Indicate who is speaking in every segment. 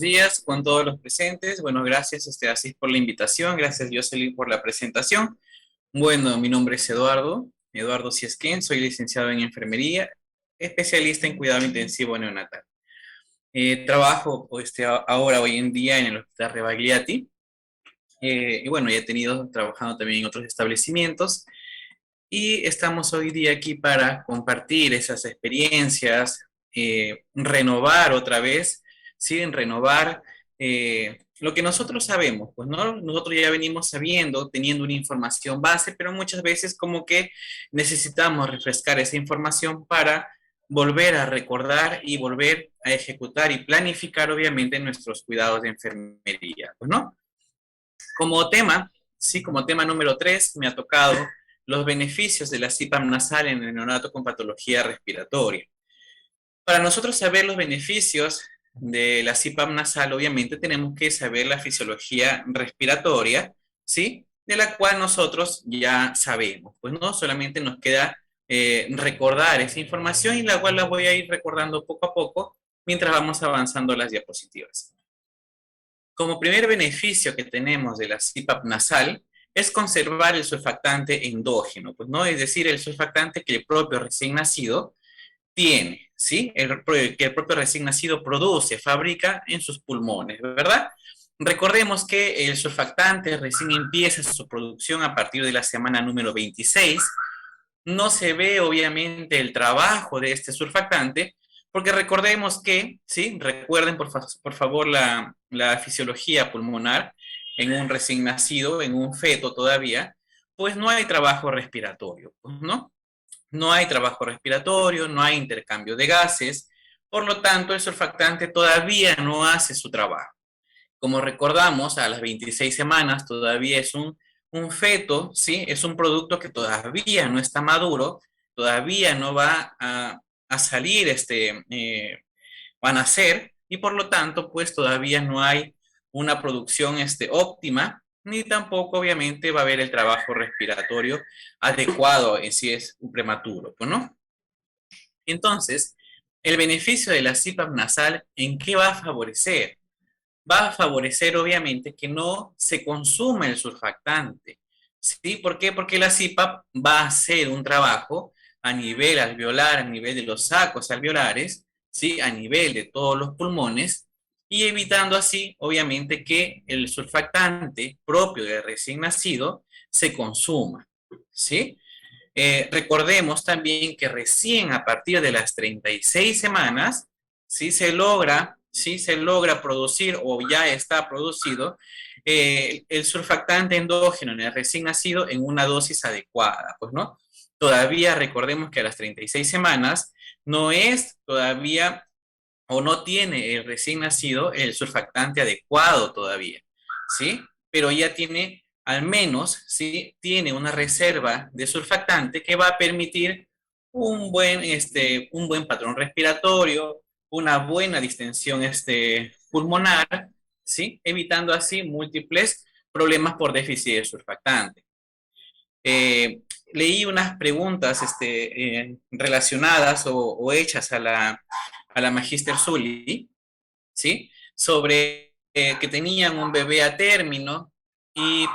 Speaker 1: Días con todos los presentes. Bueno, gracias, Asís, por la invitación. Gracias, Jocelyn, por la presentación. Bueno, mi nombre es Eduardo Ciesquén. Soy licenciado en enfermería, especialista en cuidado intensivo neonatal. Trabajo, ahora, hoy en día, en el Hospital Rebagliati. Y bueno, ya he tenido trabajando también en otros establecimientos. Y estamos hoy día aquí para compartir esas experiencias, renovar otra vez, ¿sí? Renovar lo que nosotros sabemos, pues, ¿no? Nosotros ya venimos sabiendo, teniendo una información base, pero muchas veces como que necesitamos refrescar esa información para volver a recordar y volver a ejecutar y planificar, obviamente, nuestros cuidados de enfermería, pues, ¿no? Como tema, sí, como tema número 3, me ha tocado los beneficios de la CPAP nasal en el neonato con patología respiratoria. Para nosotros saber los beneficios de la CPAP nasal, obviamente tenemos que saber la fisiología respiratoria, ¿sí? De la cual nosotros ya sabemos. Pues no solamente nos queda recordar esa información y la cual la voy a ir recordando poco a poco mientras vamos avanzando las diapositivas. Como primer beneficio que tenemos de la CPAP nasal es conservar el surfactante endógeno, pues, ¿no? Es decir, el surfactante que el propio recién nacido tiene, ¿sí? Que el propio recién nacido produce, fabrica en sus pulmones, ¿verdad? Recordemos que el surfactante recién empieza su producción a partir de la semana número 26. No se ve obviamente el trabajo de este surfactante, porque recordemos que, ¿sí? Recuerden por favor la fisiología pulmonar en un recién nacido, en un feto todavía, pues no hay trabajo respiratorio, pues, ¿no? No hay trabajo respiratorio, no hay intercambio de gases, por lo tanto el surfactante todavía no hace su trabajo. Como recordamos, a las 26 semanas todavía es un feto, ¿sí? Es un producto que todavía no está maduro, todavía no va a salir, van a nacer, y por lo tanto, pues todavía no hay una producción óptima, ni tampoco obviamente va a haber el trabajo respiratorio adecuado en si es un prematuro, pues, ¿no? Entonces, el beneficio de la CPAP nasal, ¿en qué va a favorecer? Va a favorecer obviamente que no se consuma el surfactante. ¿Sí? ¿Por qué? Porque la CPAP va a hacer un trabajo a nivel alveolar, a nivel de los sacos alveolares, ¿sí? A nivel de todos los pulmones, y evitando así, obviamente, que el surfactante propio del recién nacido se consuma, ¿sí? Recordemos también que recién a partir de las 36 semanas, sí se logra producir o ya está producido el surfactante endógeno en el recién nacido en una dosis adecuada, pues, ¿no? Todavía recordemos que a las 36 semanas no es todavía o no tiene el recién nacido el surfactante adecuado todavía, ¿sí? Pero ya tiene, al menos, ¿sí? Tiene una reserva de surfactante que va a permitir un buen patrón respiratorio, una buena distensión pulmonar, ¿sí? Evitando así múltiples problemas por déficit de surfactante. Leí unas preguntas relacionadas o hechas a la Magister Zully, ¿sí? Sobre que tenían un bebé a término y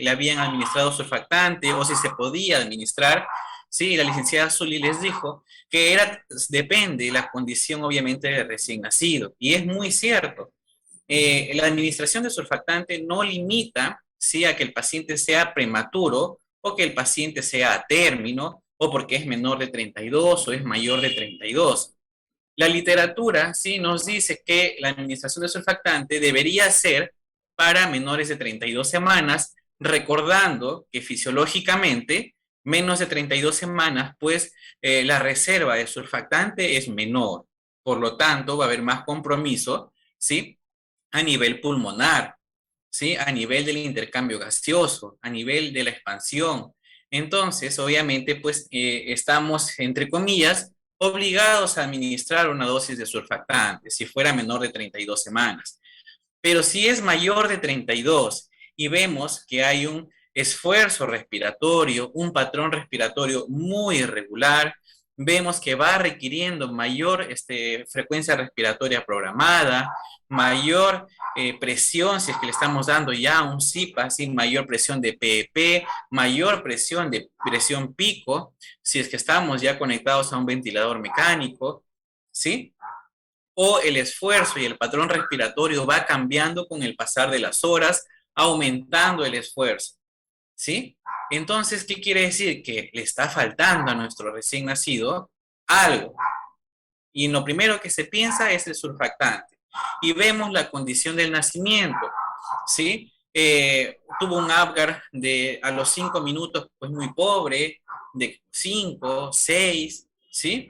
Speaker 1: le habían administrado surfactante o si se podía administrar, ¿sí? Y la licenciada Zully les dijo que depende de la condición obviamente del recién nacido. Y es muy cierto. La administración de surfactante no limita, ¿sí? A que el paciente sea prematuro o que el paciente sea a término o porque es menor de 32 o es mayor de 32. La literatura sí nos dice que la administración de surfactante debería ser para menores de 32 semanas, recordando que fisiológicamente menos de 32 semanas, pues la reserva de surfactante es menor. Por lo tanto, va a haber más compromiso, ¿sí? A nivel pulmonar, ¿sí? A nivel del intercambio gaseoso, a nivel de la expansión. Entonces, obviamente, pues estamos, entre comillas, obligados a administrar una dosis de surfactante si fuera menor de 32 semanas. Pero si es mayor de 32 y vemos que hay un esfuerzo respiratorio, un patrón respiratorio muy irregular, vemos que va requiriendo mayor frecuencia respiratoria programada, mayor presión, si es que le estamos dando ya un CPAP, así mayor presión de PEP, mayor presión de presión pico, si es que estamos ya conectados a un ventilador mecánico, ¿sí? O el esfuerzo y el patrón respiratorio va cambiando con el pasar de las horas, aumentando el esfuerzo, ¿sí? Entonces, ¿qué quiere decir? Que le está faltando a nuestro recién nacido algo. Y lo primero que se piensa es el surfactante. Y vemos la condición del nacimiento, ¿sí? Tuvo un Apgar a los 5 minutos, pues muy pobre, de 5, 6, ¿sí?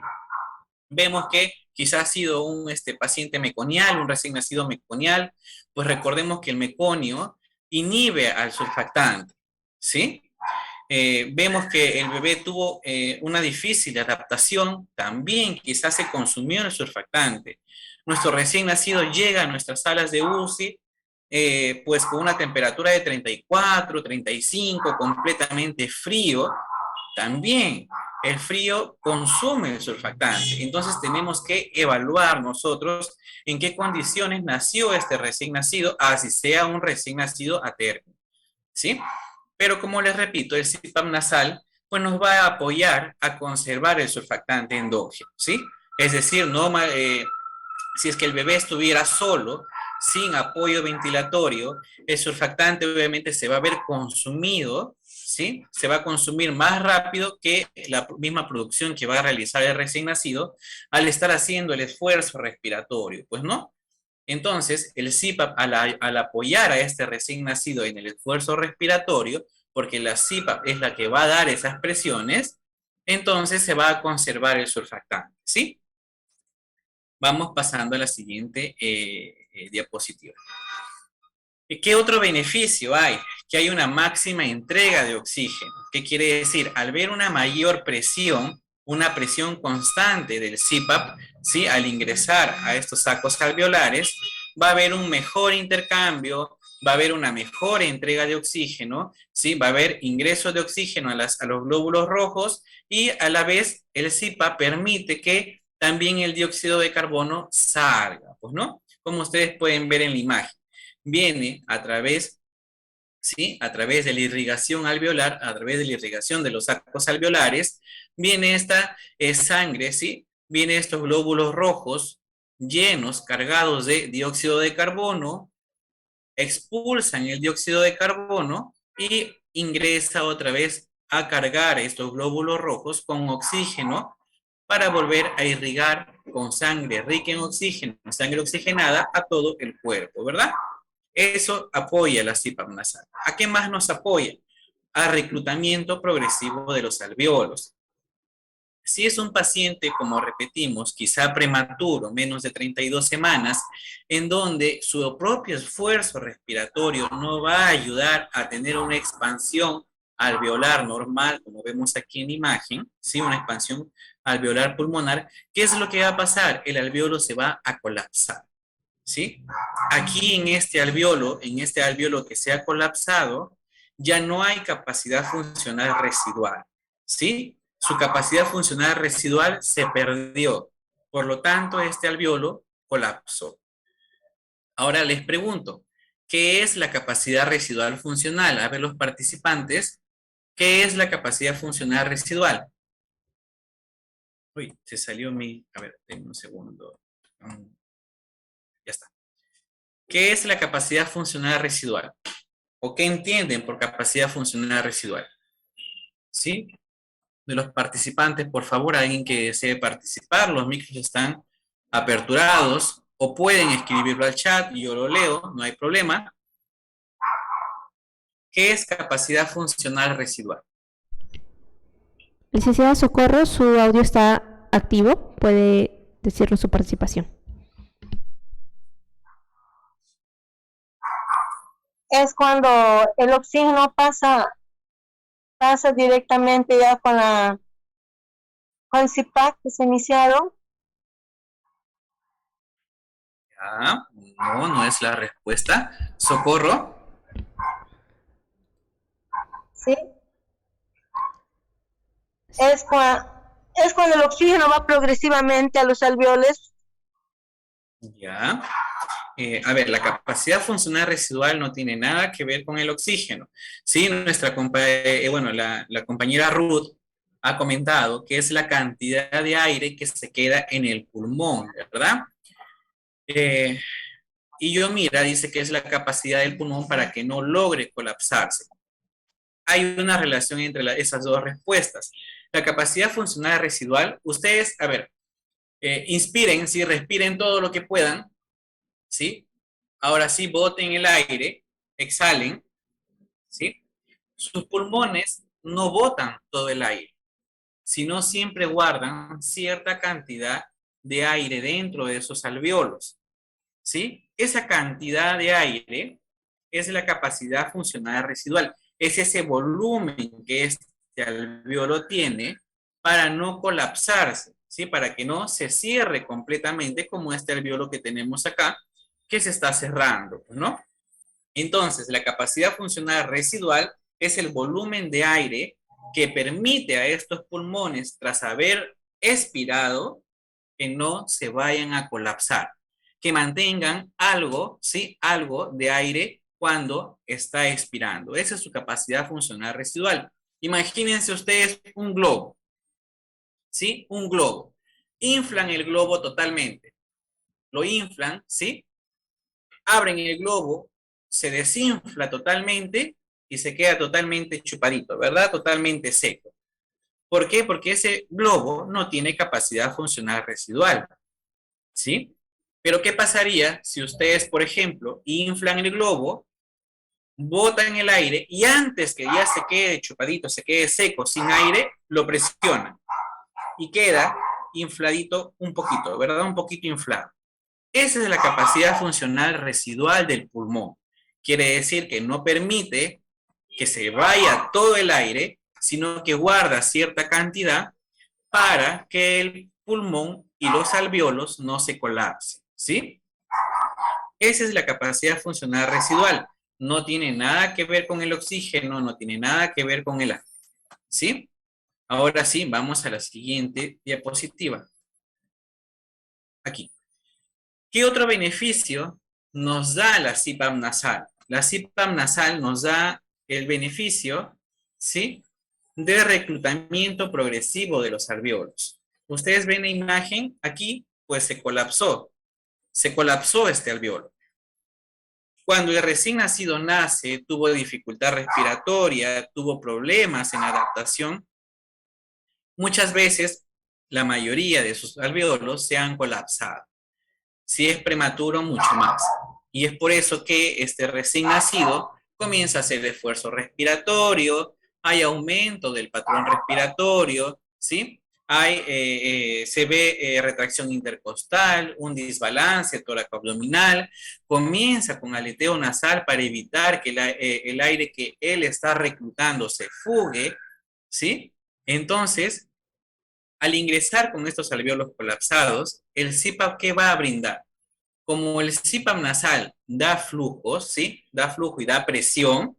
Speaker 1: Vemos que quizás ha sido un paciente meconial, un recién nacido meconial, pues recordemos que el meconio inhibe al surfactante, ¿sí? Vemos que el bebé tuvo una difícil adaptación, también quizás se consumió el surfactante. Nuestro recién nacido llega a nuestras salas de UCI, pues con una temperatura de 34, 35, completamente frío, también el frío consume el surfactante. Entonces tenemos que evaluar nosotros en qué condiciones nació este recién nacido, así sea un recién nacido a término, ¿sí? Pero como les repito, el CPAP nasal pues nos va a apoyar a conservar el surfactante endógeno, ¿sí? Es decir, si es que el bebé estuviera solo, sin apoyo ventilatorio, el surfactante obviamente se va a ver consumido, ¿sí? Se va a consumir más rápido que la misma producción que va a realizar el recién nacido al estar haciendo el esfuerzo respiratorio, pues no. Entonces, el CPAP, al apoyar a este recién nacido en el esfuerzo respiratorio, porque la CPAP es la que va a dar esas presiones, entonces se va a conservar el surfactante, ¿sí? Vamos pasando a la siguiente diapositiva. ¿Qué otro beneficio hay? Que hay una máxima entrega de oxígeno. ¿Qué quiere decir? Al ver una mayor presión, una presión constante del CPAP, ¿sí? Al ingresar a estos sacos alveolares, va a haber un mejor intercambio, va a haber una mejor entrega de oxígeno, ¿sí? Va a haber ingreso de oxígeno a los glóbulos rojos y a la vez el CPAP permite que también el dióxido de carbono salga, pues, ¿no? Como ustedes pueden ver en la imagen. Viene a través, ¿sí? A través de la irrigación alveolar, a través de la irrigación de los sacos alveolares, viene esta sangre, ¿sí? Viene estos glóbulos rojos llenos, cargados de dióxido de carbono, expulsan el dióxido de carbono y ingresa otra vez a cargar estos glóbulos rojos con oxígeno para volver a irrigar con sangre rica en oxígeno, sangre oxigenada a todo el cuerpo, ¿verdad? Eso apoya la CPAP nasal. ¿A qué más nos apoya? A reclutamiento progresivo de los alvéolos. Si es un paciente, como repetimos, quizá prematuro, menos de 32 semanas, en donde su propio esfuerzo respiratorio no va a ayudar a tener una expansión alveolar normal, como vemos aquí en imagen, ¿sí? Una expansión alveolar pulmonar, ¿qué es lo que va a pasar? El alveolo se va a colapsar, ¿sí? Aquí en este alveolo que se ha colapsado, ya no hay capacidad funcional residual, ¿sí? Su capacidad funcional residual se perdió. Por lo tanto, este alveolo colapsó. Ahora les pregunto, ¿qué es la capacidad residual funcional? A ver, los participantes, ¿qué es la capacidad funcional residual? Uy, se salió mi... A ver, denme un segundo. Ya está. ¿Qué es la capacidad funcional residual? ¿O qué entienden por capacidad funcional residual? ¿Sí? De los participantes, por favor, alguien que desee participar, los micros están aperturados o pueden escribirlo al chat y yo lo leo, no hay problema. ¿Qué es capacidad funcional residual?
Speaker 2: Licenciada Socorro, su audio está activo. Puede decirnos su participación.
Speaker 3: Es cuando el oxígeno pasa directamente ya con el CPAP que se ha iniciado.
Speaker 1: Ya, no, no es la respuesta. Socorro.
Speaker 3: ¿Sí? Es es cuando el oxígeno va progresivamente a los alveolos.
Speaker 1: Ya. A ver, la capacidad funcional residual no tiene nada que ver con el oxígeno. Sí, bueno, la compañera Ruth ha comentado que es la cantidad de aire que se queda en el pulmón, ¿verdad? Y yo mira, dice que es la capacidad del pulmón para que no logre colapsarse. Hay una relación entre esas dos respuestas. La capacidad funcional residual, ustedes, a ver, inspiren, sí, respiren todo lo que puedan, ¿sí? Ahora sí, boten el aire, exhalen, ¿sí? Sus pulmones no botan todo el aire, sino siempre guardan cierta cantidad de aire dentro de esos alveolos, ¿sí? Esa cantidad de aire es la capacidad funcional residual, es ese volumen que este alveolo tiene para no colapsarse, ¿sí? Para que no se cierre completamente como este alveolo que tenemos acá, que se está cerrando, ¿no? Entonces, la capacidad funcional residual es el volumen de aire que permite a estos pulmones, tras haber expirado, que no se vayan a colapsar, que mantengan algo, ¿sí? Algo de aire cuando está expirando. Esa es su capacidad funcional residual. Imagínense ustedes un globo, ¿sí? Un globo. Inflan el globo totalmente. Lo inflan, ¿sí? Abren el globo, se desinfla totalmente y se queda totalmente chupadito, ¿verdad? Totalmente seco. ¿Por qué? Porque ese globo no tiene capacidad funcional residual, ¿sí? Pero ¿qué pasaría si ustedes, por ejemplo, inflan el globo, botan el aire y antes que ya se quede chupadito, se quede seco, sin aire, lo presionan y queda infladito un poquito, ¿verdad? Un poquito inflado. Esa es la capacidad funcional residual del pulmón. Quiere decir que no permite que se vaya todo el aire, sino que guarda cierta cantidad para que el pulmón y los alveolos no se colapsen, ¿sí? Esa es la capacidad funcional residual. No tiene nada que ver con el oxígeno, no tiene nada que ver con el aire, ¿sí? Ahora sí, vamos a la siguiente diapositiva. Aquí. ¿Qué otro beneficio nos da la CPAP nasal? La CPAP nasal nos da el beneficio, ¿sí?, de reclutamiento progresivo de los alveolos. Ustedes ven la imagen aquí, pues se colapsó este alveolo. Cuando el recién nacido nace, tuvo dificultad respiratoria, tuvo problemas en adaptación, muchas veces la mayoría de sus alveolos se han colapsado. Si es prematuro, mucho más. Y es por eso que este recién nacido comienza a hacer esfuerzo respiratorio, hay aumento del patrón respiratorio, ¿sí? Se ve retracción intercostal, un desbalance tóraco-abdominal, comienza con aleteo nasal para evitar que el aire que él está reclutando se fugue, ¿sí? Entonces, al ingresar con estos alveolos colapsados, el CPAP, ¿qué va a brindar? Como el CPAP nasal da flujos, ¿sí? Da flujo y da presión,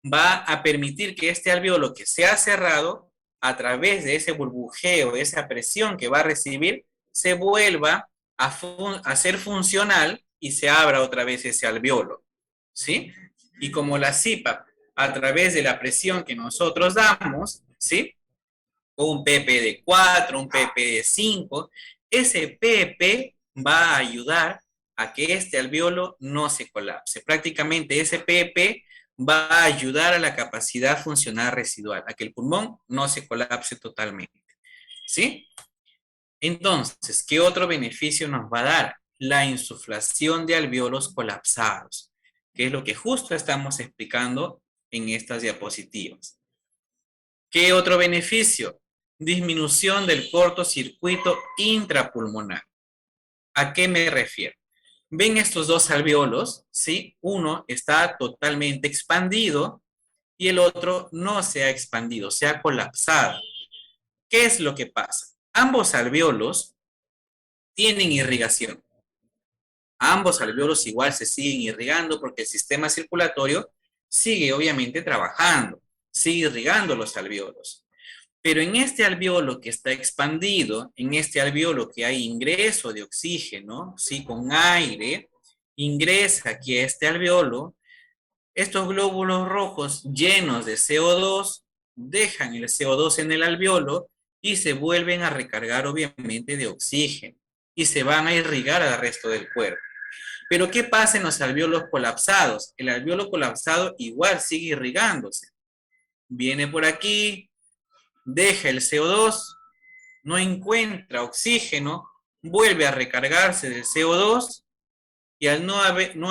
Speaker 1: va a permitir que este alveolo que se ha cerrado, a través de ese burbujeo, de esa presión que va a recibir, se vuelva a ser funcional y se abra otra vez ese alveolo, ¿sí? Y como la CPAP, a través de la presión que nosotros damos, ¿sí?, un PP de 4, un PP de 5, ese PP va a ayudar a que este alveolo no se colapse. Prácticamente ese PP va a ayudar a la capacidad funcional residual, a que el pulmón no se colapse totalmente, ¿sí? Entonces, ¿qué otro beneficio nos va a dar? La insuflación de alveolos colapsados, que es lo que justo estamos explicando en estas diapositivas. ¿Qué otro beneficio? Disminución del cortocircuito intrapulmonar. ¿A qué me refiero? ¿Ven estos dos alveolos? ¿Sí? Uno está totalmente expandido y el otro no se ha expandido, se ha colapsado. ¿Qué es lo que pasa? Ambos alveolos tienen irrigación. Ambos alveolos igual se siguen irrigando porque el sistema circulatorio sigue obviamente trabajando, sigue irrigando los alveolos. Pero en este alveolo que está expandido, en este alveolo que hay ingreso de oxígeno, ¿sí? Con aire, ingresa aquí a este alveolo, estos glóbulos rojos llenos de CO2 dejan el CO2 en el alveolo y se vuelven a recargar obviamente de oxígeno y se van a irrigar al resto del cuerpo. Pero ¿qué pasa en los alveolos colapsados? El alveolo colapsado igual sigue irrigándose. Viene por aquí, deja el CO2, no encuentra oxígeno, vuelve a recargarse del CO2 y al no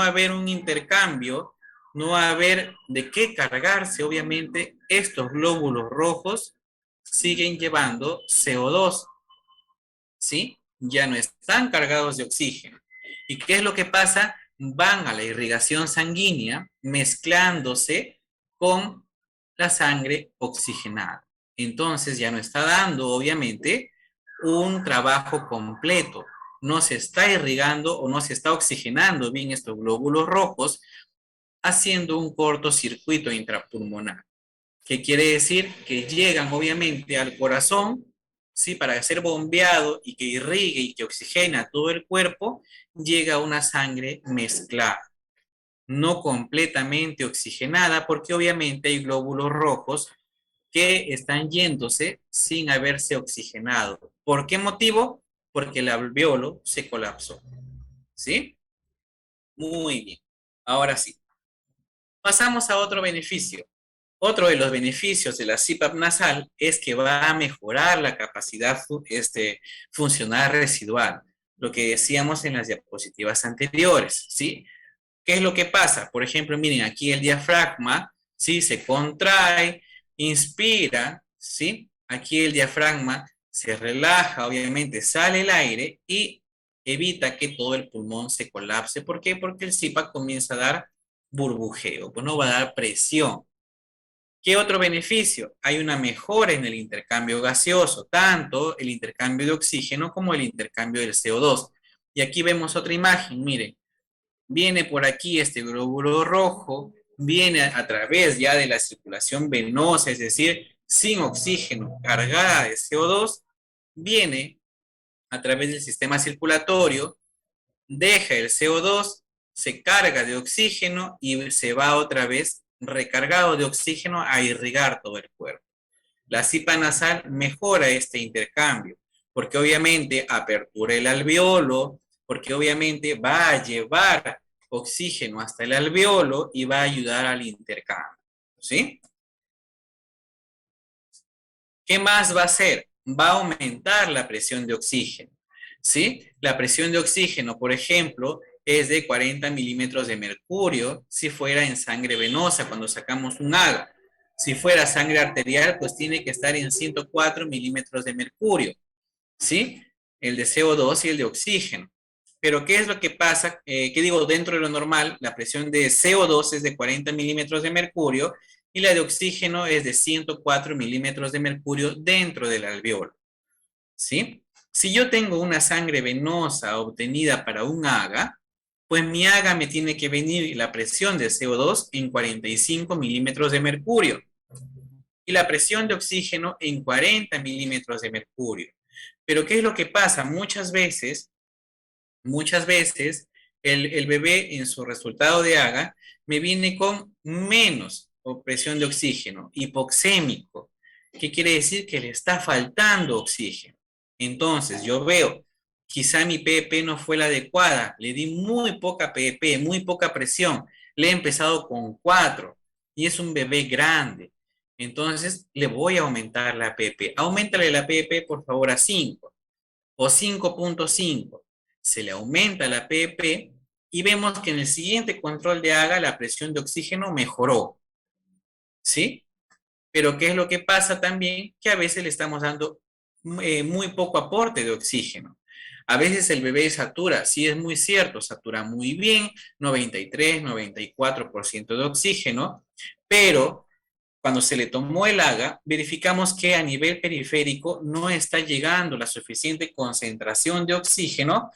Speaker 1: haber un intercambio, no haber de qué cargarse, obviamente, estos glóbulos rojos siguen llevando CO2, ¿sí? Ya no están cargados de oxígeno. ¿Y qué es lo que pasa? Van a la irrigación sanguínea mezclándose con la sangre oxigenada. Entonces ya no está dando, obviamente, un trabajo completo. No se está irrigando o no se está oxigenando bien estos glóbulos rojos, haciendo un cortocircuito intrapulmonar. ¿Qué quiere decir? Que llegan obviamente al corazón, ¿sí? Para ser bombeado y que irrigue y que oxigena todo el cuerpo, llega una sangre mezclada, no completamente oxigenada, porque obviamente hay glóbulos rojos que están yéndose sin haberse oxigenado. ¿Por qué motivo? Porque el alveolo se colapsó. ¿Sí? Muy bien. Ahora sí. Pasamos a otro beneficio. Otro de los beneficios de la CPAP nasal es que va a mejorar la capacidad funcional residual, lo que decíamos en las diapositivas anteriores, ¿sí? ¿Qué es lo que pasa? Por ejemplo, miren, aquí el diafragma, ¿sí? Se contrae, inspira, ¿sí? Aquí el diafragma se relaja, obviamente sale el aire y evita que todo el pulmón se colapse. ¿Por qué? Porque el CPAP comienza a dar burbujeo, pues no va a dar presión. ¿Qué otro beneficio? Hay una mejora en el intercambio gaseoso, tanto el intercambio de oxígeno como el intercambio del CO2. Y aquí vemos otra imagen, miren, viene por aquí este glóbulo rojo, viene a través ya de la circulación venosa, es decir, sin oxígeno, cargada de CO2, viene a través del sistema circulatorio, deja el CO2, se carga de oxígeno y se va otra vez recargado de oxígeno a irrigar todo el cuerpo. La cipa nasal mejora este intercambio, porque obviamente apertura el alveolo, porque obviamente va a llevar oxígeno hasta el alveolo y va a ayudar al intercambio, ¿sí? ¿Qué más va a hacer? Va a aumentar la presión de oxígeno, ¿sí? La presión de oxígeno, por ejemplo, es de 40 milímetros de mercurio si fuera en sangre venosa cuando sacamos un AGA. Si fuera sangre arterial, pues tiene que estar en 104 milímetros de mercurio, ¿sí? El de CO2 y el de oxígeno. Pero ¿qué es lo que pasa? ¿Qué digo? Dentro de lo normal, la presión de CO2 es de 40 milímetros de mercurio y la de oxígeno es de 104 milímetros de mercurio dentro del alveolo, ¿sí? Si yo tengo una sangre venosa obtenida para un AGA, pues mi AGA me tiene que venir la presión de CO2 en 45 milímetros de mercurio y la presión de oxígeno en 40 milímetros de mercurio. Pero ¿qué es lo que pasa? Muchas veces el bebé en su resultado de AGA me viene con menos presión de oxígeno, hipoxémico. ¿Qué quiere decir? Que le está faltando oxígeno. Entonces yo veo, quizá mi PEP no fue la adecuada, le di muy poca PEP, muy poca presión, le he empezado con 4 y es un bebé grande. Entonces le voy a aumentar la PEP. Aumentale la PEP por favor a 5 o 5.5. Se le aumenta la PEP y vemos que en el siguiente control de AGA la presión de oxígeno mejoró, ¿sí? Pero ¿qué es lo que pasa también? Que a veces le estamos dando muy poco aporte de oxígeno. A veces el bebé satura, sí es muy cierto, satura muy bien, 93, 94% de oxígeno, pero cuando se le tomó el AGA, verificamos que a nivel periférico no está llegando la suficiente concentración de oxígeno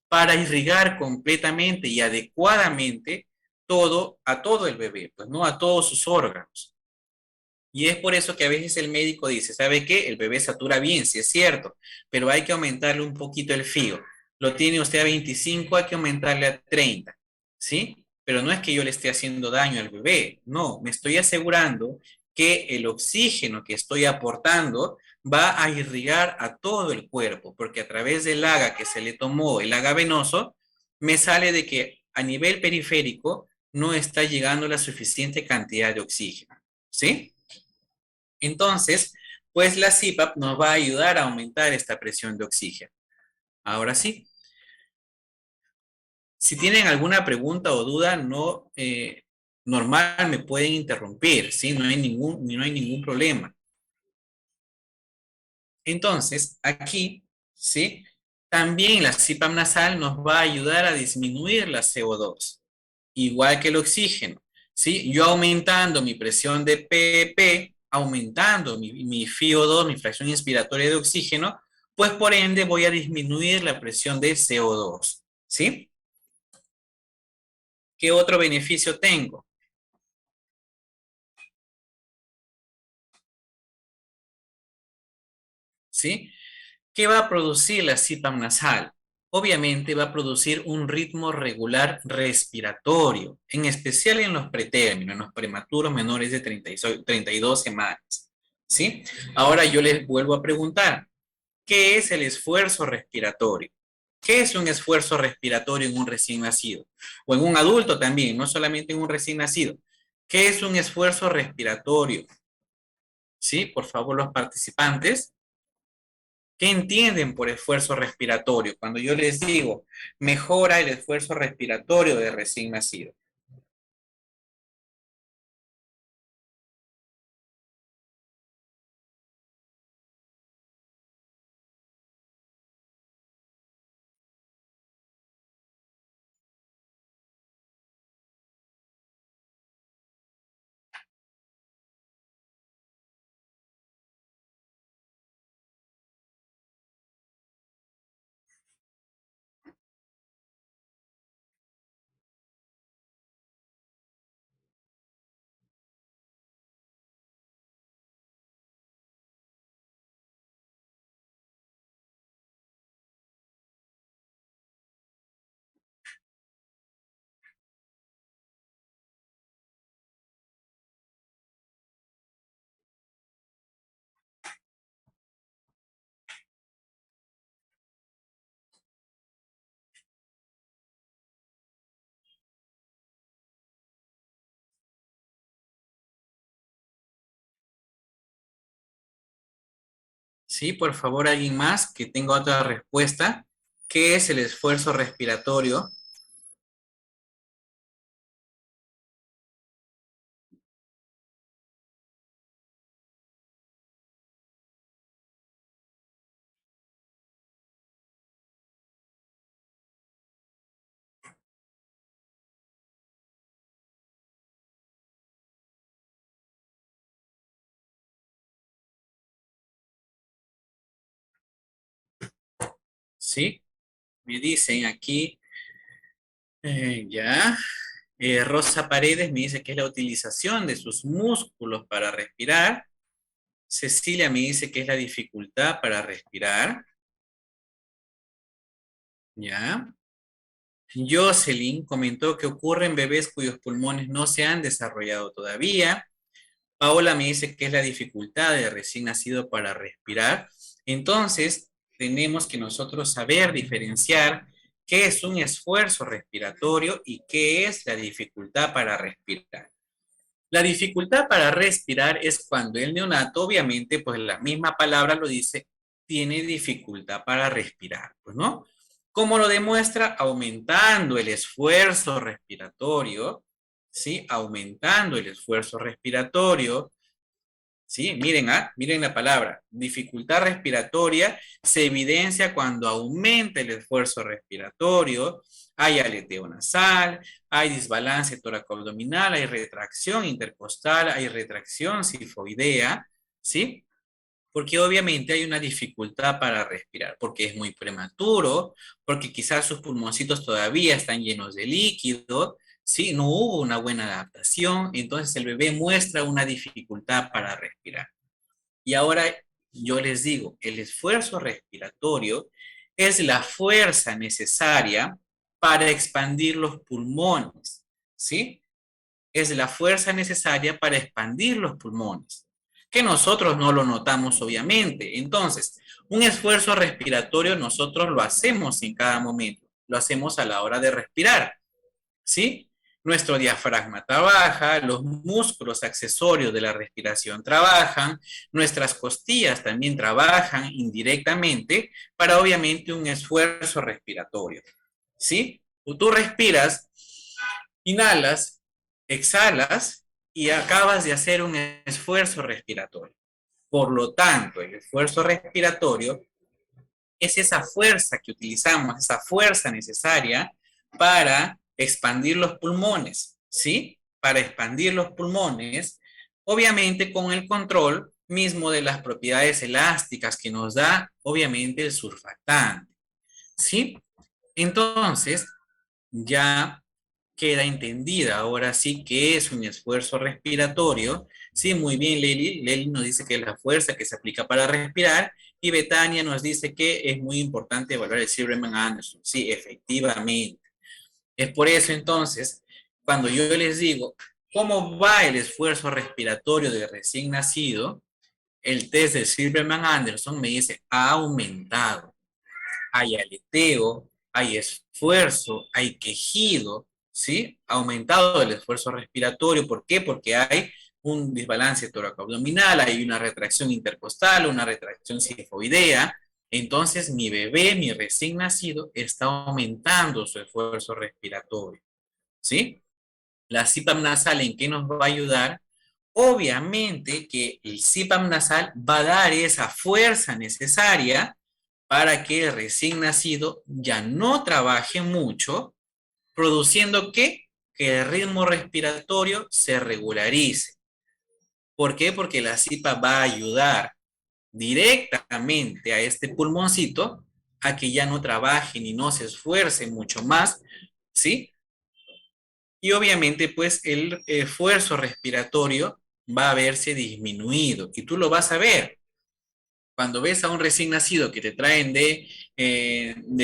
Speaker 1: para irrigar completamente y adecuadamente a todo el bebé, pues no a todos sus órganos. Y es por eso que a veces el médico dice, ¿sabe qué? El bebé satura bien, sí es cierto, pero hay que aumentarle un poquito el FIO. Lo tiene usted a 25, hay que aumentarle a 30, ¿sí? Pero no es que yo le esté haciendo daño al bebé, no, me estoy asegurando que el oxígeno que estoy aportando va a irrigar a todo el cuerpo, porque a través del AGA que se le tomó, el AGA venoso, me sale de que a nivel periférico no está llegando la suficiente cantidad de oxígeno, ¿sí? Entonces, pues la CPAP nos va a ayudar a aumentar esta presión de oxígeno. Ahora sí, si tienen alguna pregunta o duda, no, normal me pueden interrumpir, ¿sí? No hay ningún problema. Entonces, aquí, ¿sí? También la CPAP nasal nos va a ayudar a disminuir la CO2, igual que el oxígeno, ¿sí? Yo aumentando mi presión de PP, aumentando mi FiO2, mi fracción inspiratoria de oxígeno, pues por ende voy a disminuir la presión de CO2, ¿sí? ¿Qué otro beneficio tengo? ¿Sí? ¿Qué va a producir la CPAP nasal? Obviamente va a producir un ritmo regular respiratorio, en especial en los pretérminos, en los prematuros menores de 32 semanas. ¿Sí? Ahora yo les vuelvo a preguntar, ¿qué es el esfuerzo respiratorio? ¿Qué es un esfuerzo respiratorio en un recién nacido? O en un adulto también, no solamente en un recién nacido. ¿Qué es un esfuerzo respiratorio? ¿Sí? Por favor, los participantes. ¿Qué entienden por esfuerzo respiratorio? Cuando yo les digo, mejora el esfuerzo respiratorio de recién nacido. Sí, por favor, alguien más que tenga otra respuesta. ¿Qué es el esfuerzo respiratorio? Sí, me dicen aquí, ya, Rosa Paredes me dice que es la utilización de sus músculos para respirar. Cecilia me dice que es la dificultad para respirar. Ya. Jocelyn comentó que ocurre en bebés cuyos pulmones no se han desarrollado todavía. Paola me dice que es la dificultad de recién nacido para respirar. Entonces, tenemos que nosotros saber diferenciar qué es un esfuerzo respiratorio y qué es la dificultad para respirar. La dificultad para respirar es cuando el neonato, obviamente, pues la misma palabra lo dice, tiene dificultad para respirar, pues, ¿no? ¿Cómo lo demuestra? Aumentando el esfuerzo respiratorio, ¿sí? Aumentando el esfuerzo respiratorio, ¿sí? Miren, miren la palabra. Dificultad respiratoria se evidencia cuando aumenta el esfuerzo respiratorio, hay aleteo nasal, hay desbalance tóraco-abdominal, hay retracción intercostal, hay retracción sifoidea, ¿sí? Porque obviamente hay una dificultad para respirar, porque es muy prematuro, porque quizás sus pulmoncitos todavía están llenos de líquido, ¿sí? No hubo una buena adaptación, entonces el bebé muestra una dificultad para respirar. Y ahora yo les digo, el esfuerzo respiratorio es la fuerza necesaria para expandir los pulmones, ¿sí? Es la fuerza necesaria para expandir los pulmones, que nosotros no lo notamos obviamente. Entonces, un esfuerzo respiratorio nosotros lo hacemos en cada momento, lo hacemos a la hora de respirar, ¿sí? Nuestro diafragma trabaja, los músculos accesorios de la respiración trabajan, nuestras costillas también trabajan indirectamente para obviamente un esfuerzo respiratorio, ¿sí? Tú respiras, inhalas, exhalas y acabas de hacer un esfuerzo respiratorio. Por lo tanto, el esfuerzo respiratorio es esa fuerza que utilizamos, esa fuerza necesaria para expandir los pulmones, ¿sí? Para expandir los pulmones, obviamente con el control mismo de las propiedades elásticas que nos da, obviamente, el surfactante, ¿sí? Entonces, ya queda entendida ahora sí que es un esfuerzo respiratorio. Sí, muy bien, Leli. Leli nos dice que es la fuerza que se aplica para respirar y Betania nos dice que es muy importante evaluar el Silverman-Anderson. Sí, efectivamente. Es por eso entonces, cuando yo les digo, ¿cómo va el esfuerzo respiratorio del recién nacido? El test de Silverman-Anderson me dice, ha aumentado. Hay aleteo, hay esfuerzo, hay quejido, ¿sí? Ha aumentado el esfuerzo respiratorio. ¿Por qué? Porque hay un desbalance tóraco-abdominal, hay una retracción intercostal, una retracción cifoidea. Entonces, mi bebé, mi recién nacido, está aumentando su esfuerzo respiratorio, ¿sí? La CPAP nasal, ¿en qué nos va a ayudar? Obviamente que el CPAP nasal va a dar esa fuerza necesaria para que el recién nacido ya no trabaje mucho, produciendo que el ritmo respiratorio se regularice. ¿Por qué? Porque la CIPA va a ayudar directamente a este pulmoncito a que ya no trabaje ni no se esfuerce mucho más, ¿sí? Y obviamente pues el esfuerzo respiratorio va a verse disminuido y tú lo vas a ver. Cuando ves a un recién nacido que te traen de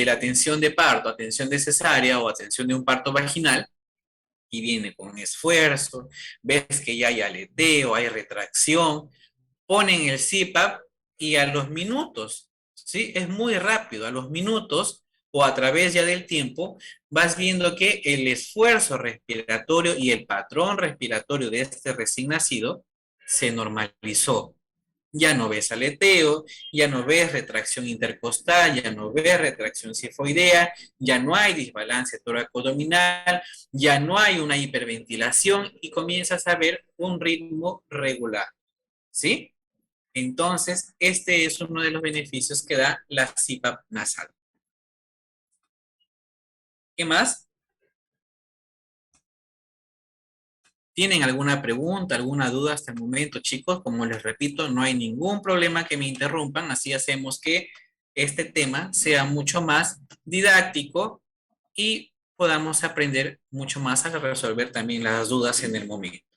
Speaker 1: la atención de parto, atención de cesárea o atención de un parto vaginal, y viene con esfuerzo, ves que ya hay aleteo, hay retracción, ponen el CPAP y a los minutos, ¿sí? Es muy rápido, a los minutos o a través ya del tiempo, vas viendo que el esfuerzo respiratorio y el patrón respiratorio de este recién nacido se normalizó. Ya no ves aleteo, ya no ves retracción intercostal, ya no ves retracción cifoidea, ya no hay desbalance tóraco-abdominal, ya no hay una hiperventilación y comienzas a ver un ritmo regular, ¿sí? Entonces, este es uno de los beneficios que da la CPAP nasal. ¿Qué más? ¿Tienen alguna pregunta, alguna duda hasta el momento, chicos? Como les repito, no hay ningún problema que me interrumpan, así hacemos que este tema sea mucho más didáctico y podamos aprender mucho más a resolver también las dudas en el momento,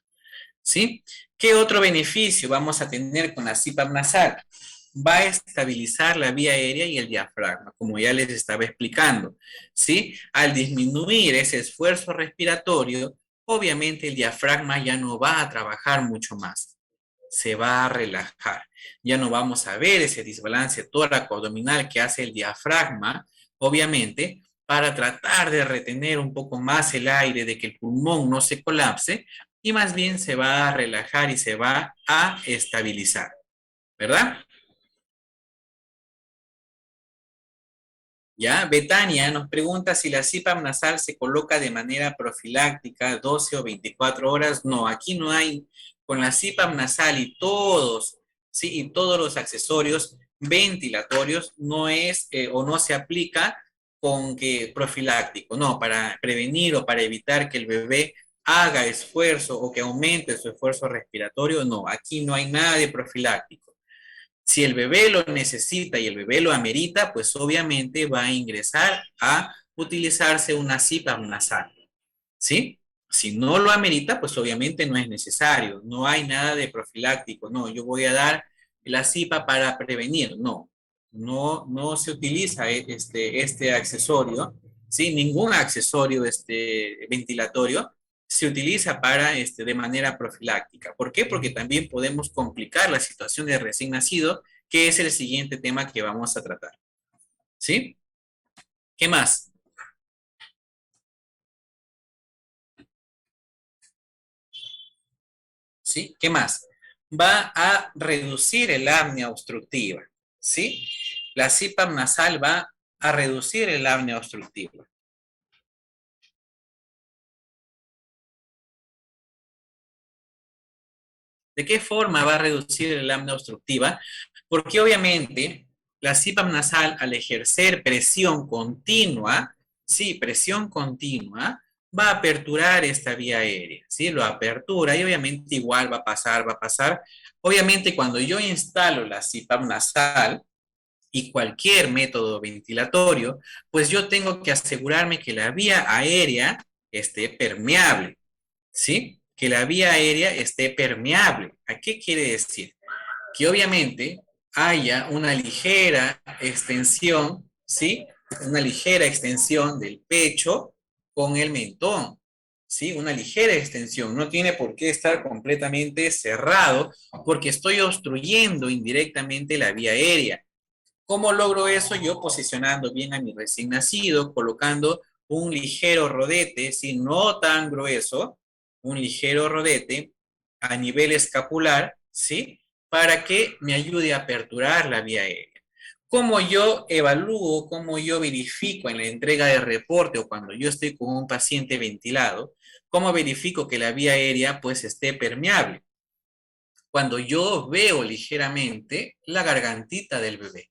Speaker 1: ¿sí? ¿Qué otro beneficio vamos a tener con la CPAP nasal? Va a estabilizar la vía aérea y el diafragma, como ya les estaba explicando, ¿sí? Al disminuir ese esfuerzo respiratorio, obviamente el diafragma ya no va a trabajar mucho más, se va a relajar. Ya no vamos a ver ese desbalance tóraco-abdominal que hace el diafragma, obviamente, para tratar de retener un poco más el aire, de que el pulmón no se colapse, y más bien se va a relajar y se va a estabilizar, ¿verdad? Ya, Betania nos pregunta si la CPAP nasal se coloca de manera profiláctica 12 o 24 horas. No, aquí no hay, con la CPAP nasal y todos, sí, y todos los accesorios ventilatorios no es o no se aplica con que profiláctico, no, para prevenir o para evitar que el bebé haga esfuerzo o que aumente su esfuerzo respiratorio, no, aquí no hay nada de profiláctico. Si el bebé lo necesita y el bebé lo amerita, pues obviamente va a ingresar a utilizarse una CPAP nasal, ¿sí? Si no lo amerita, pues obviamente no es necesario. No hay nada de profiláctico. No, yo voy a dar la CIPA para prevenir. No, no se utiliza este accesorio, ¿sí? Ningún accesorio ventilatorio se utiliza para, de manera profiláctica. ¿Por qué? Porque también podemos complicar la situación de recién nacido, que es el siguiente tema que vamos a tratar. ¿Sí? ¿Qué más? ¿Sí? ¿Qué más? Va a reducir el apnea obstructiva, ¿sí? La CPAP nasal va a reducir el apnea obstructiva. ¿De qué forma va a reducir el apnea obstructiva? Porque obviamente la CPAP nasal, al ejercer presión continua, sí, presión continua, va a aperturar esta vía aérea, ¿sí? Lo apertura y obviamente igual va a pasar, va a pasar. Obviamente cuando yo instalo la CPAP nasal y cualquier método ventilatorio, pues yo tengo que asegurarme que la vía aérea esté permeable, ¿sí? Que la vía aérea esté permeable. ¿A qué quiere decir? Que obviamente haya una ligera extensión, ¿sí? Una ligera extensión del pecho con el mentón, ¿sí? Una ligera extensión. No tiene por qué estar completamente cerrado porque estoy obstruyendo indirectamente la vía aérea. ¿Cómo logro eso? Yo posicionando bien a mi recién nacido, colocando un ligero rodete, ¿sí? No tan grueso, un ligero rodete a nivel escapular, ¿sí? Para que me ayude a aperturar la vía aérea. ¿Cómo yo evalúo, cómo yo verifico en la entrega de reporte o cuando yo estoy con un paciente ventilado, cómo verifico que la vía aérea pues esté permeable? Cuando yo veo ligeramente la gargantita del bebé,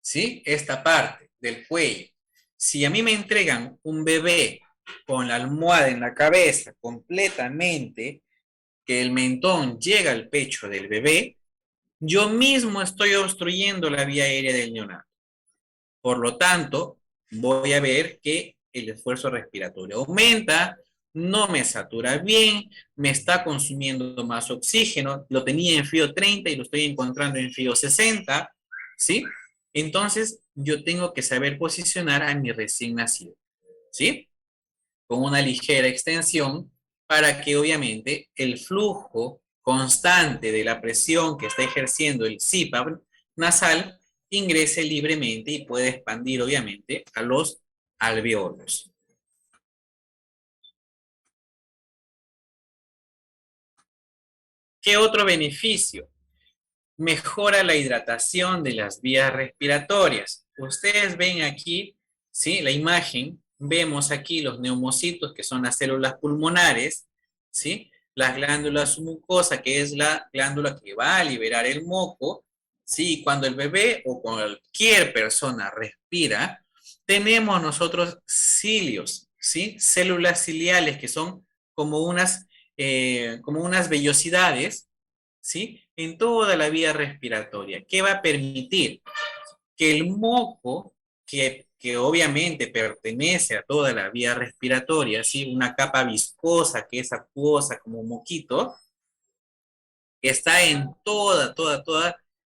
Speaker 1: ¿sí? Esta parte del cuello. Si a mí me entregan un bebé con la almohada en la cabeza completamente, que el mentón llega al pecho del bebé, yo mismo estoy obstruyendo la vía aérea del neonato. Por lo tanto, voy a ver que el esfuerzo respiratorio aumenta, no me satura bien, me está consumiendo más oxígeno, lo tenía en FIO 30 y lo estoy encontrando en FIO 60, ¿sí? Entonces, yo tengo que saber posicionar a mi recién nacido, ¿sí? Con una ligera extensión para que obviamente el flujo constante de la presión que está ejerciendo el CPAP nasal ingrese libremente y puede expandir obviamente a los alveolos. ¿Qué otro beneficio? Mejora la hidratación de las vías respiratorias. Ustedes ven aquí, ¿sí? La imagen, vemos aquí los neumocitos, que son las células pulmonares, ¿sí? Las glándulas mucosas, que es la glándula que va a liberar el moco, ¿sí? Cuando el bebé o cualquier persona respira, tenemos nosotros cilios, ¿sí? Células ciliales, que son como unas vellosidades, ¿sí? En toda la vía respiratoria. ¿Qué va a permitir? Que el moco, que obviamente pertenece a toda la vía respiratoria, ¿sí? Una capa viscosa que es acuosa como moquito, está en toda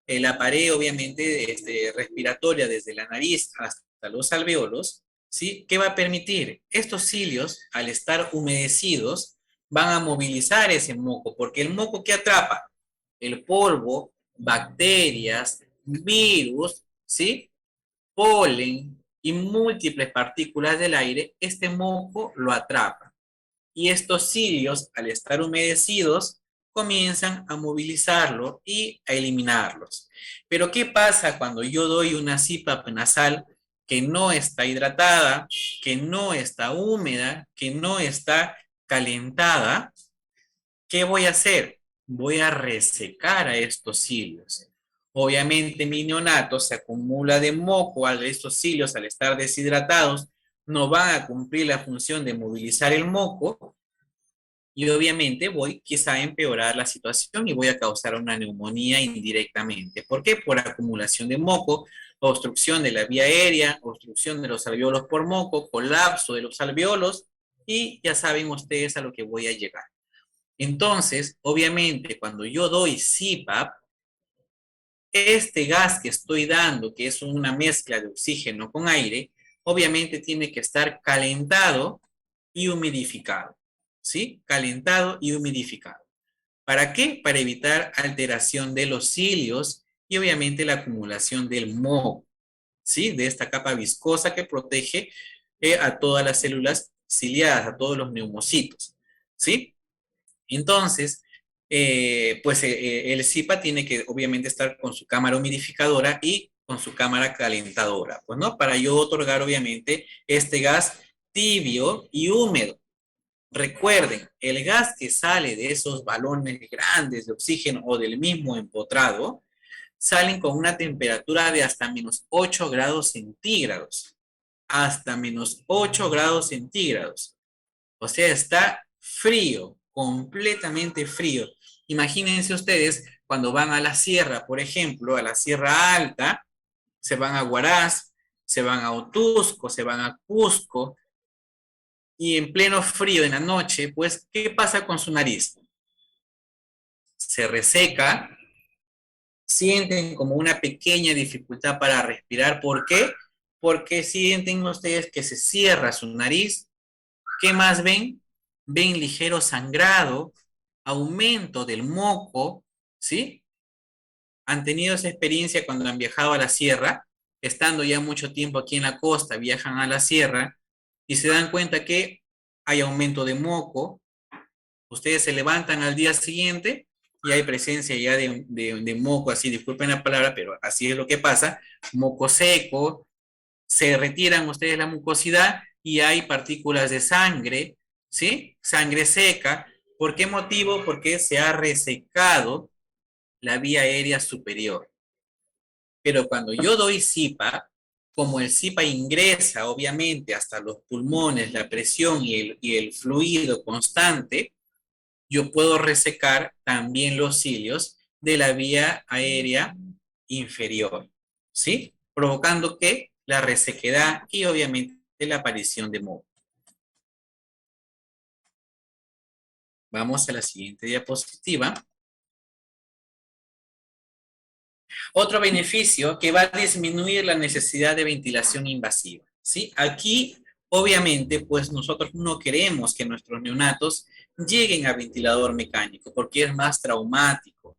Speaker 1: la pared, obviamente, respiratoria, desde la nariz hasta los alveolos, ¿sí? ¿Qué va a permitir? Estos cilios, al estar humedecidos, van a movilizar ese moco, porque el moco que atrapa el polvo, bacterias, virus, ¿sí? Polen y múltiples partículas del aire, este moco lo atrapa. Y estos cilios, al estar humedecidos, comienzan a movilizarlo y a eliminarlos. Pero ¿qué pasa cuando yo doy una CPAP nasal que no está hidratada, que no está húmeda, que no está calentada? ¿Qué voy a hacer? Voy a resecar a estos cilios. Obviamente mi neonato se acumula de moco a estos cilios al estar deshidratados, no van a cumplir la función de movilizar el moco y obviamente voy quizá a empeorar la situación y voy a causar una neumonía indirectamente. ¿Por qué? Por acumulación de moco, obstrucción de la vía aérea, obstrucción de los alveolos por moco, colapso de los alveolos Y ya saben ustedes a lo que voy a llegar. Entonces, obviamente, cuando yo doy CPAP, este gas que estoy dando, que es una mezcla de oxígeno con aire, obviamente tiene que estar calentado y humidificado. ¿Sí? Calentado y humidificado. ¿Para qué? Para evitar alteración de los cilios y obviamente la acumulación del moho, ¿sí? De esta capa viscosa que protege a todas las células ciliadas, a todos los neumocitos, ¿sí? Entonces, el CIPA tiene que obviamente estar con su cámara humidificadora y con su cámara calentadora, pues, ¿no? Para yo otorgar obviamente este gas tibio y húmedo. Recuerden, el gas que sale de esos balones grandes de oxígeno o del mismo empotrado, salen con una temperatura de hasta menos 8 grados centígrados. Hasta menos 8 grados centígrados. O sea, está frío, completamente frío. Imagínense ustedes cuando van a la sierra, por ejemplo, a la Sierra Alta, se van a Huaraz, se van a Otusco, se van a Cusco, y en pleno frío en la noche, pues, ¿qué pasa con su nariz? Se reseca, sienten como una pequeña dificultad para respirar. ¿Por qué? Porque sienten ustedes que se cierra su nariz. ¿Qué más ven? Ven ligero sangrado, aumento del moco, ¿sí? Han tenido esa experiencia cuando han viajado a la sierra, estando ya mucho tiempo aquí en la costa, viajan a la sierra y se dan cuenta que hay aumento de moco. Ustedes se levantan al día siguiente y hay presencia ya de moco, así, disculpen la palabra, pero así es lo que pasa, moco seco, se retiran ustedes la mucosidad y hay partículas de sangre, ¿sí? Sangre seca. ¿Por qué motivo? Porque se ha resecado la vía aérea superior. Pero cuando yo doy CIPA, como el CIPA ingresa obviamente hasta los pulmones, la presión y el fluido constante, yo puedo resecar también los cilios de la vía aérea inferior, ¿sí? Provocando que la resequedad y obviamente la aparición de moho. Vamos a la siguiente diapositiva. Otro beneficio que va a disminuir la necesidad de ventilación invasiva, ¿sí? Aquí, obviamente, pues nosotros no queremos que nuestros neonatos lleguen a ventilador mecánico porque es más traumático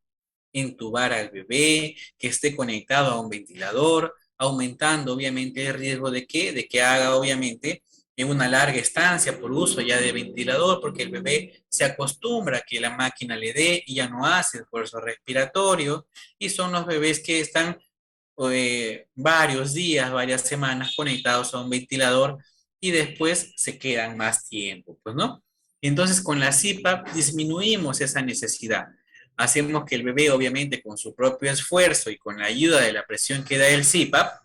Speaker 1: entubar al bebé, que esté conectado a un ventilador, aumentando obviamente el riesgo de que haga obviamente en una larga estancia por uso ya de ventilador, porque el bebé se acostumbra a que la máquina le dé y ya no hace esfuerzo respiratorio, y son los bebés que están varios días, varias semanas conectados a un ventilador y después se quedan más tiempo, pues, ¿no? Entonces, con la CPAP disminuimos esa necesidad. Hacemos que el bebé, obviamente, con su propio esfuerzo y con la ayuda de la presión que da el CPAP,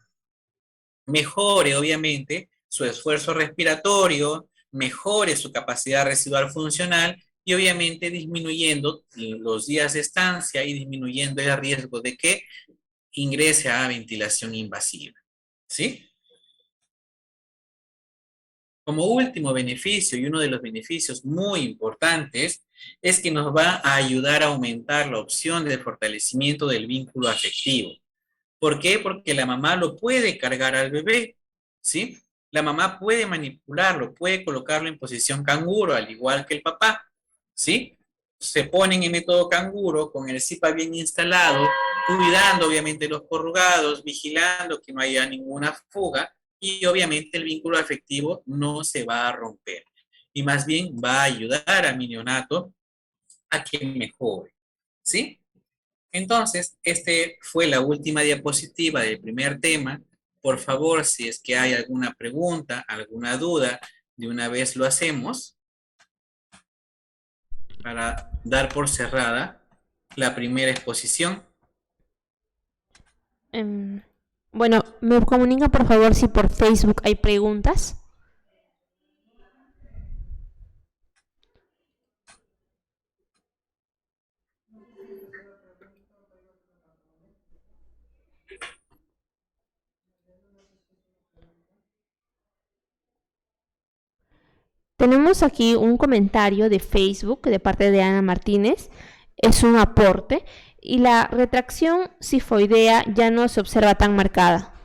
Speaker 1: mejore, obviamente, su esfuerzo respiratorio, mejore su capacidad residual funcional y, obviamente, disminuyendo los días de estancia y disminuyendo el riesgo de que ingrese a ventilación invasiva. ¿Sí? Como último beneficio y uno de los beneficios muy importantes es que nos va a ayudar a aumentar la opción de fortalecimiento del vínculo afectivo. ¿Por qué? Porque la mamá lo puede cargar al bebé, ¿sí? La mamá puede manipularlo, puede colocarlo en posición canguro, al igual que el papá, ¿sí? Se ponen en método canguro con el CIPA bien instalado, cuidando obviamente los corrugados, vigilando que no haya ninguna fuga y obviamente el vínculo afectivo no se va a romper y más bien va a ayudar a mi neonato a que mejore, ¿sí? Entonces, este fue la última diapositiva del primer tema. Por favor, si es que hay alguna pregunta, alguna duda, de una vez lo hacemos para dar por cerrada la primera exposición.
Speaker 2: Bueno, me comunica por favor si por Facebook hay preguntas. Tenemos aquí un comentario de Facebook de parte de Ana Martínez. Es un aporte y la retracción sifoidea ya no se observa tan marcada.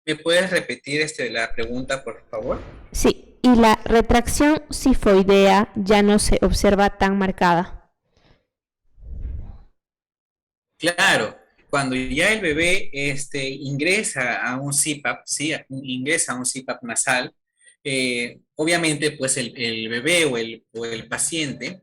Speaker 1: ¿Me puedes repetir la pregunta, por favor?
Speaker 2: Sí, y la retracción sifoidea ya no se observa tan marcada.
Speaker 1: Claro, cuando ya el bebé ingresa a un CPAP, ¿sí? Ingresa a un CPAP nasal, obviamente pues el bebé o el paciente,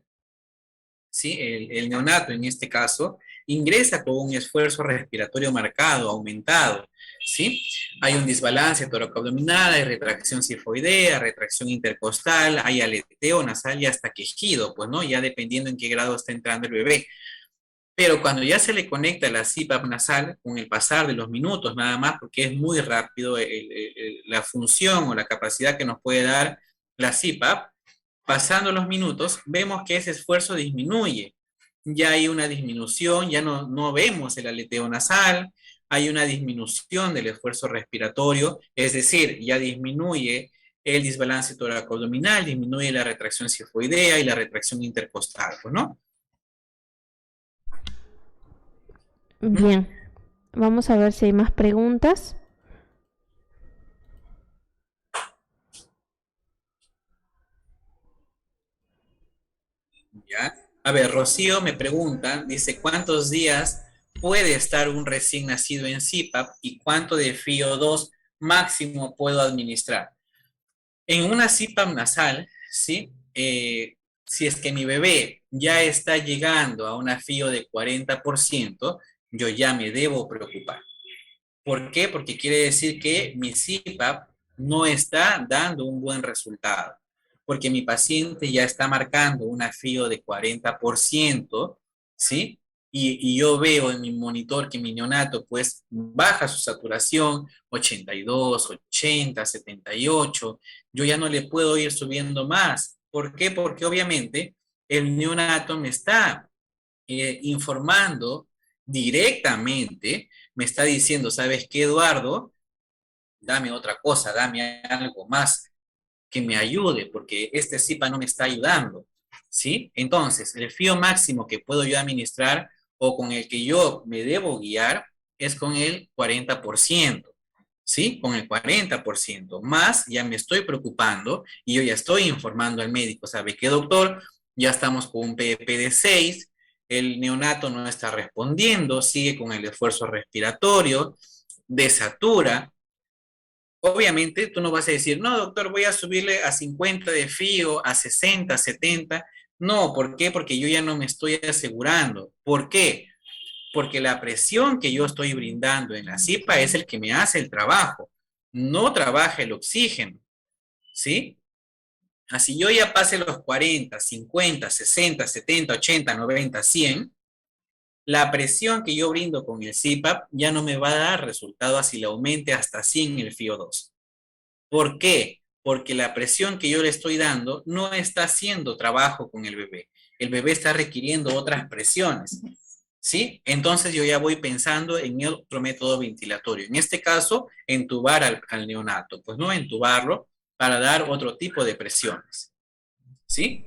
Speaker 1: ¿sí? El neonato en este caso, ingresa con un esfuerzo respiratorio marcado, aumentado, ¿sí? Hay un desbalance toracoabdominal, hay retracción sifoidea, retracción intercostal, hay aleteo nasal y hasta quejido, pues, ¿no? Ya dependiendo en qué grado está entrando el bebé. Pero cuando ya se le conecta la CPAP nasal, con el pasar de los minutos nada más, porque es muy rápido la función o la capacidad que nos puede dar la CPAP, pasando los minutos, vemos que ese esfuerzo disminuye. Ya hay una disminución, ya no vemos el aleteo nasal, hay una disminución del esfuerzo respiratorio, es decir, ya disminuye el desbalance toracoabdominal, disminuye la retracción sifoidea y la retracción intercostal, ¿no?
Speaker 2: Bien, vamos a ver si hay más preguntas.
Speaker 1: ¿Ya? A ver, Rocío me pregunta, dice, ¿cuántos días puede estar un recién nacido en CPAP y cuánto de FIO2 máximo puedo administrar? En una CPAP nasal, ¿sí? Si es que mi bebé ya está llegando a una FIO de 40%, yo ya me debo preocupar. ¿Por qué? Porque quiere decir que mi CPAP no está dando un buen resultado, porque mi paciente ya está marcando una FIO de 40%, ¿sí? Y yo veo en mi monitor que mi neonato pues baja su saturación 82, 80, 78, yo ya no le puedo ir subiendo más. ¿Por qué? Porque obviamente el neonato me está informando directamente, me está diciendo, ¿sabes qué, Eduardo? Dame otra cosa, dame algo más que me ayude, porque este CIPA no me está ayudando, ¿sí? Entonces, el FIO máximo que puedo yo administrar o con el que yo me debo guiar es con el 40%, ¿sí? Con el 40%. Más ya me estoy preocupando y yo ya estoy informando al médico, ¿sabe qué, doctor? Ya estamos con un PEP de 6, el neonato no está respondiendo, sigue con el esfuerzo respiratorio, desatura. Obviamente tú no vas a decir, no, doctor, voy a subirle a 50 de FIO, a 60, 70. No, ¿por qué? Porque yo ya no me estoy asegurando. ¿Por qué? Porque la presión que yo estoy brindando en la CIPA es el que me hace el trabajo. No trabaja el oxígeno, ¿sí? Así yo ya pase los 40, 50, 60, 70, 80, 90, 100, la presión que yo brindo con el CPAP ya no me va a dar resultado así le aumente hasta 100 el FIO2. ¿Por qué? Porque la presión que yo le estoy dando no está haciendo trabajo con el bebé. El bebé está requiriendo otras presiones, ¿sí? Entonces yo ya voy pensando en otro método ventilatorio. En este caso, entubar al neonato. Pues no entubarlo para dar otro tipo de presiones, ¿sí?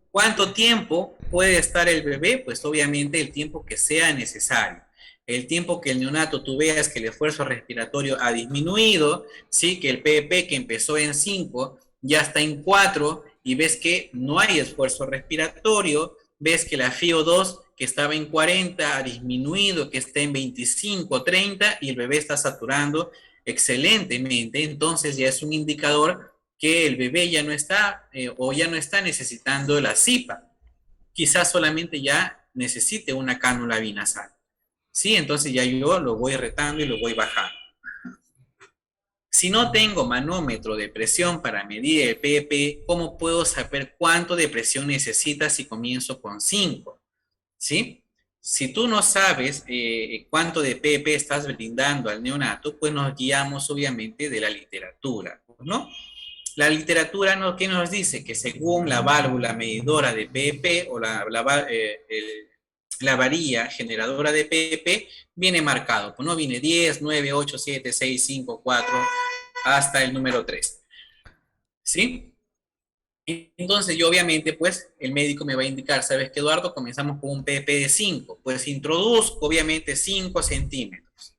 Speaker 1: ¿Cuánto tiempo puede estar el bebé? Pues obviamente el tiempo que sea necesario. El tiempo que el neonato tú veas que el esfuerzo respiratorio ha disminuido, ¿sí? Que el PEP que empezó en 5 ya está en 4 y ves que no hay esfuerzo respiratorio, ves que la FIO2 que estaba en 40 ha disminuido, que está en 25, 30 y el bebé está saturando excelentemente, entonces ya es un indicador que el bebé ya no está o ya no está necesitando la CIPA. Quizás solamente ya necesite una cánula binasal. ¿Sí? Entonces ya yo lo voy retando y lo voy bajando. Si no tengo manómetro de presión para medir el PP, ¿cómo puedo saber cuánto de presión necesita si comienzo con 5? ¿Sí? Si tú no sabes cuánto de PP estás brindando al neonato, pues nos guiamos obviamente de la literatura, ¿no? La literatura ¿qué nos dice? Que según la válvula medidora de PP o la varilla generadora de PEP viene marcado, pues no viene 10, 9, 8, 7, 6, 5, 4, hasta el número 3. ¿Sí? Entonces yo obviamente pues el médico me va a indicar, ¿sabes qué, Eduardo? Comenzamos con un PP de 5, pues introduzco obviamente 5 centímetros.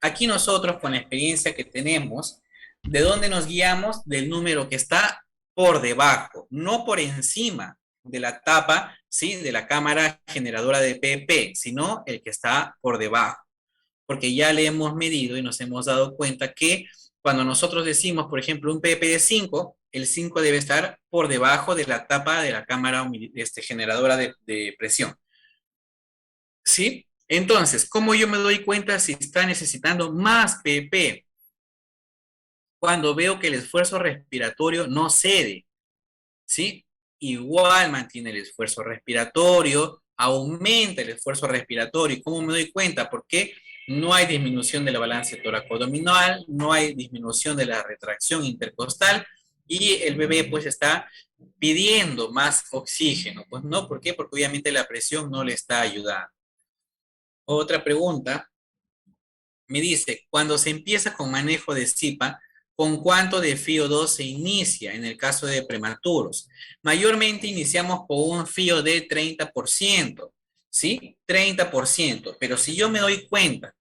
Speaker 1: Aquí nosotros con la experiencia que tenemos, ¿de dónde nos guiamos? Del número que está por debajo, no por encima de la tapa, ¿sí? De la cámara generadora de PP, sino el que está por debajo. Porque ya le hemos medido y nos hemos dado cuenta que cuando nosotros decimos, por ejemplo, un PP de 5, el 5 debe estar por debajo de la tapa de la cámara generadora de presión. ¿Sí? Entonces, ¿cómo yo me doy cuenta si está necesitando más PP? Cuando veo que el esfuerzo respiratorio no cede, ¿sí? Igual mantiene el esfuerzo respiratorio, aumenta el esfuerzo respiratorio. ¿Y cómo me doy cuenta? Porque no hay disminución de la balance toracoabdominal, no hay disminución de la retracción intercostal y el bebé pues está pidiendo más oxígeno. Pues no, ¿por qué? Porque obviamente la presión no le está ayudando. Otra pregunta me dice, cuando se empieza con manejo de CIPA, ¿con cuánto de FiO2 se inicia en el caso de prematuros? Mayormente iniciamos con un FiO de 30%, ¿sí? 30%, pero si yo me doy cuenta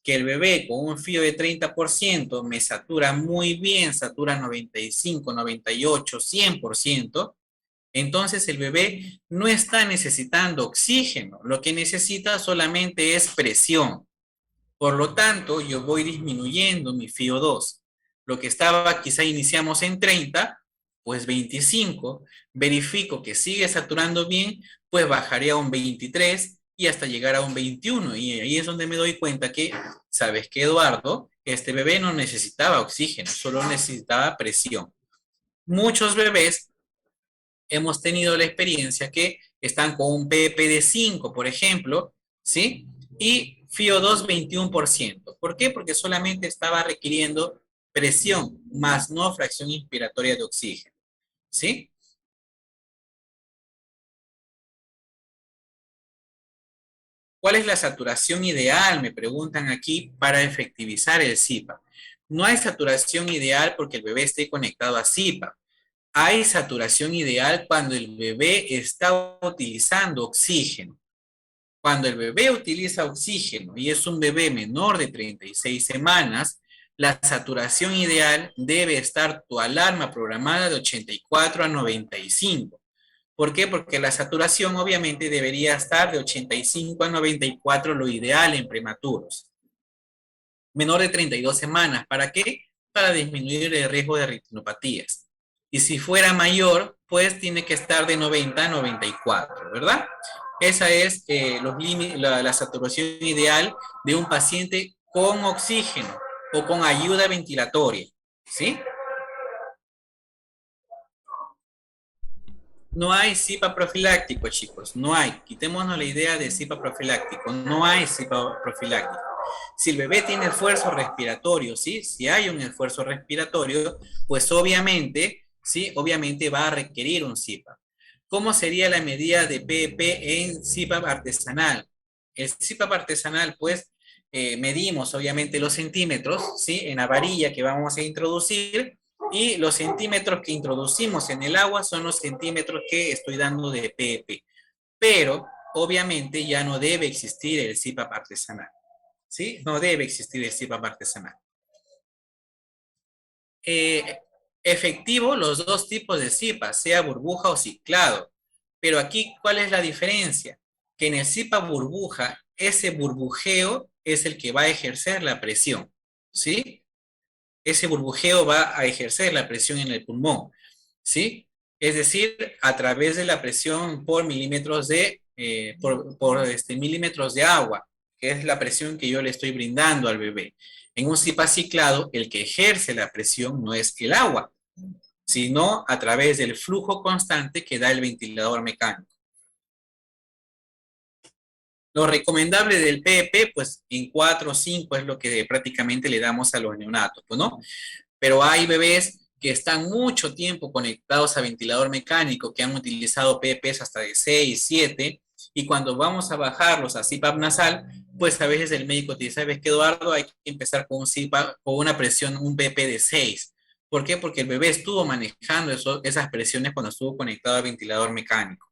Speaker 1: que el bebé con un FiO de 30% me satura muy bien, satura 95, 98, 100%, entonces el bebé no está necesitando oxígeno, lo que necesita solamente es presión. Por lo tanto, yo voy disminuyendo mi FiO2. Lo que estaba, quizá iniciamos en 30, pues 25. Verifico que sigue saturando bien, pues bajaré a un 23 y hasta llegar a un 21. Y ahí es donde me doy cuenta que, ¿sabes qué, Eduardo? Este bebé no necesitaba oxígeno, solo necesitaba presión. Muchos bebés hemos tenido la experiencia que están con un PP de 5, por ejemplo, ¿sí? Y FiO2 21%. ¿Por qué? Porque solamente estaba requiriendo presión, más no fracción inspiratoria de oxígeno, ¿sí? ¿Cuál es la saturación ideal? Me preguntan aquí para efectivizar el CIPAP. No hay saturación ideal porque el bebé esté conectado a CIPAP. Hay saturación ideal cuando el bebé está utilizando oxígeno. Cuando el bebé utiliza oxígeno y es un bebé menor de 36 semanas, la saturación ideal debe estar tu alarma programada de 84 a 95. ¿Por qué? Porque la saturación obviamente debería estar de 85 a 94, lo ideal en prematuros. Menor de 32 semanas, ¿para qué? Para disminuir el riesgo de retinopatías. Y si fuera mayor, pues tiene que estar de 90 a 94, ¿verdad? Esa es la saturación ideal de un paciente con oxígeno o con ayuda ventilatoria, ¿sí? No hay CIPA profiláctico, chicos, no hay. Quitémonos la idea de CIPA profiláctico, no hay CIPA profiláctico. Si el bebé tiene esfuerzo respiratorio, ¿sí? Si hay un esfuerzo respiratorio, pues obviamente, ¿sí? Obviamente va a requerir un CIPA. ¿Cómo sería la medida de PP en CIPAP artesanal? El CIPAP artesanal, pues, medimos obviamente los centímetros, ¿sí? En la varilla que vamos a introducir, y los centímetros que introducimos en el agua son los centímetros que estoy dando de PP. Pero, obviamente, ya no debe existir el CIPAP artesanal, ¿sí? No debe existir el CIPAP artesanal. Efectivo los dos tipos de CIPA, sea burbuja o ciclado. Pero aquí, ¿cuál es la diferencia? Que en el CIPA burbuja, ese burbujeo es el que va a ejercer la presión, ¿sí? Ese burbujeo va a ejercer la presión en el pulmón, ¿sí? Es decir, a través de la presión por milímetros milímetros de agua, que es la presión que yo le estoy brindando al bebé. En un CIPA ciclado, el que ejerce la presión no es el agua, sino a través del flujo constante que da el ventilador mecánico. Lo recomendable del PEP, pues en 4 o 5 es lo que prácticamente le damos a los neonatos, ¿no? Pero hay bebés que están mucho tiempo conectados a ventilador mecánico, que han utilizado PEPs hasta de 6, 7, Y cuando vamos a bajarlos a CPAP nasal, pues a veces el médico te dice, ¿sabes qué, Eduardo? Hay que empezar con un CPAP, con una presión, un BP de 6. ¿Por qué? Porque el bebé estuvo manejando esas presiones cuando estuvo conectado al ventilador mecánico,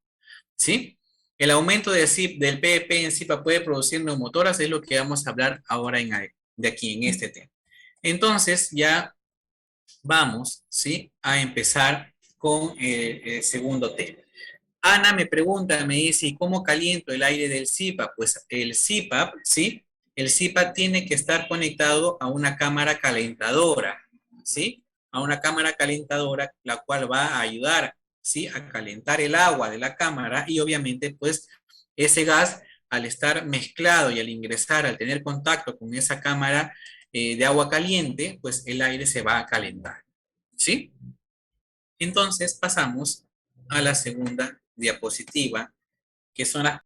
Speaker 1: ¿sí? El aumento del PP en CPAP puede producir neumotoras, es lo que vamos a hablar ahora de aquí, en este tema. Entonces, ya vamos, ¿sí? A empezar con el segundo tema. Ana me pregunta, me dice, ¿y cómo caliento el aire del CPAP? Pues el CPAP, ¿sí? El CPAP tiene que estar conectado a una cámara calentadora, ¿sí? A una cámara calentadora, la cual va a ayudar, ¿sí? A calentar el agua de la cámara y obviamente, pues, ese gas, al estar mezclado y al ingresar, al tener contacto con esa cámara de agua caliente, pues el aire se va a calentar, ¿sí? Entonces pasamos a la segunda diapositiva, que son las